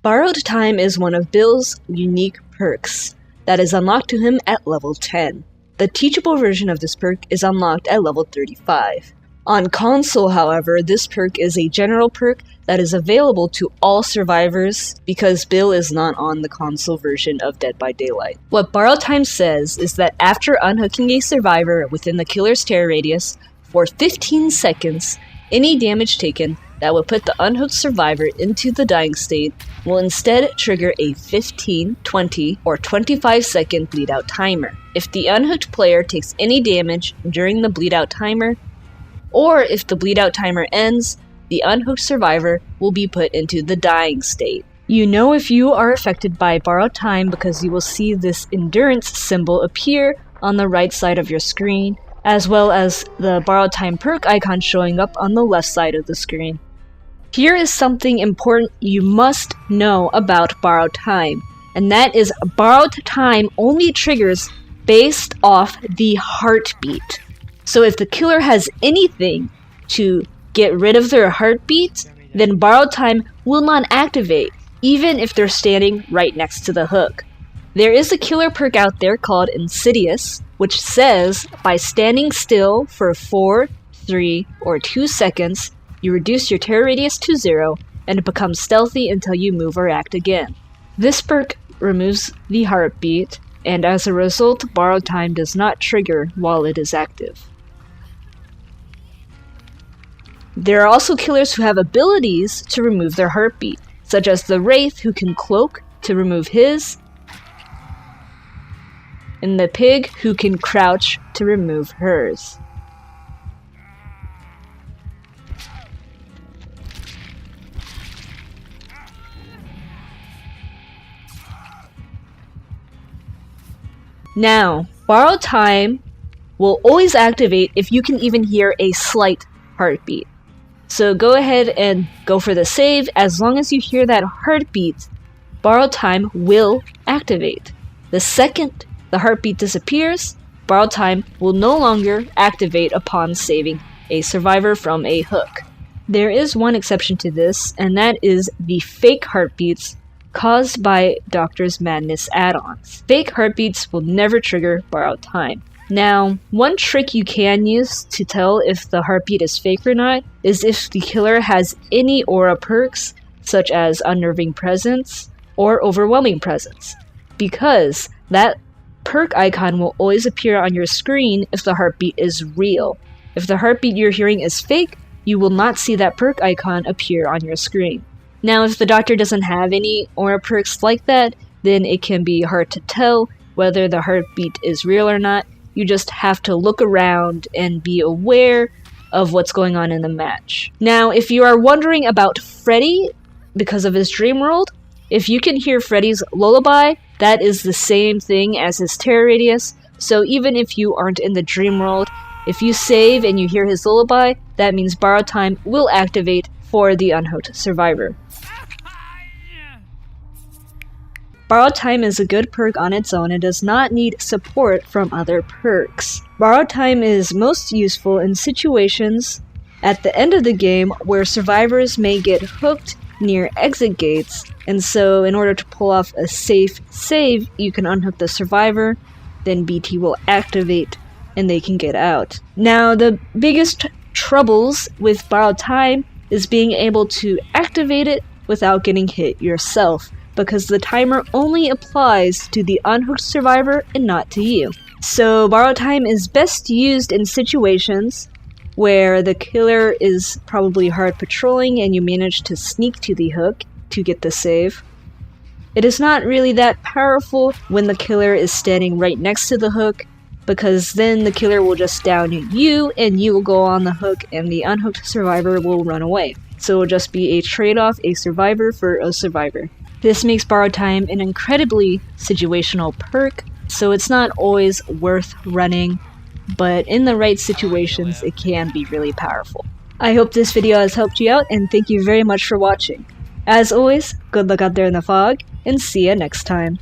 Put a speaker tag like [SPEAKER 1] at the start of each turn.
[SPEAKER 1] Borrowed Time is one of Bill's unique perks that is unlocked to him at level 10. The teachable version of this perk is unlocked at level 35. On console, however, this perk is a general perk that is available to all survivors because Bill is not on the console version of Dead by Daylight. What Borrowed Time says is that after unhooking a survivor within the killer's terror radius for 15 seconds, any damage taken that would put the unhooked survivor into the dying state will instead trigger a 15, 20, or 25 second bleed out timer. If the unhooked player takes any damage during the bleed out timer, or if the bleed out timer ends, the unhooked survivor will be put into the dying state. You know if you are affected by Borrowed Time because you will see this endurance symbol appear on the right side of your screen, as well as the Borrowed Time perk icon showing up on the left side of the screen. Here is something important you must know about Borrowed Time, and that is Borrowed Time only triggers based off the heartbeat. So if the killer has anything to get rid of their heartbeat, then Borrowed Time will not activate, even if they're standing right next to the hook. There is a killer perk out there called Insidious, which says by standing still for 4, 3, or 2 seconds, you reduce your terror radius to 0, and it becomes stealthy until you move or act again. This perk removes the heartbeat, and as a result, Borrowed Time does not trigger while it is active. There are also killers who have abilities to remove their heartbeat, such as the Wraith who can cloak to remove his, and the Pig who can crouch to remove hers. Now, Borrowed Time will always activate if you can even hear a slight heartbeat. So go ahead and go for the save. As long as you hear that heartbeat, Borrowed Time will activate. The second the heartbeat disappears, Borrowed Time will no longer activate upon saving a survivor from a hook. There is one exception to this, and that is the fake heartbeats caused by Doctor's Madness add-ons. Fake heartbeats will never trigger Borrowed Time. Now, one trick you can use to tell if the heartbeat is fake or not is if the killer has any aura perks, such as Unnerving Presence or Overwhelming Presence, because that perk icon will always appear on your screen if the heartbeat is real. If the heartbeat you're hearing is fake, you will not see that perk icon appear on your screen. Now, if the Doctor doesn't have any aura perks like that, then it can be hard to tell whether the heartbeat is real or not. You just have to look around and be aware of what's going on in the match. Now, if you are wondering about Freddy because of his dream world, if you can hear Freddy's lullaby, that is the same thing as his terror radius. So even if you aren't in the dream world, if you save and you hear his lullaby, that means Borrowed Time will activate for the unhooked survivor. Borrowed Time is a good perk on its own and does not need support from other perks. Borrowed Time is most useful in situations at the end of the game where survivors may get hooked near exit gates, and so in order to pull off a safe save, you can unhook the survivor, then BT will activate and they can get out. Now, the biggest troubles with Borrowed Time is being able to activate it without getting hit yourself, because the timer only applies to the unhooked survivor and not to you. So Borrowed Time is best used in situations where the killer is probably hard patrolling and you manage to sneak to the hook to get the save. It is not really that powerful when the killer is standing right next to the hook, because then the killer will just down you and you will go on the hook and the unhooked survivor will run away. So it will just be a trade-off, a survivor for a survivor. This makes Borrowed Time an incredibly situational perk, so it's not always worth running, but in the right situations it can be really powerful. I hope this video has helped you out, and thank you very much for watching. As always, good luck out there in the fog, and see ya next time.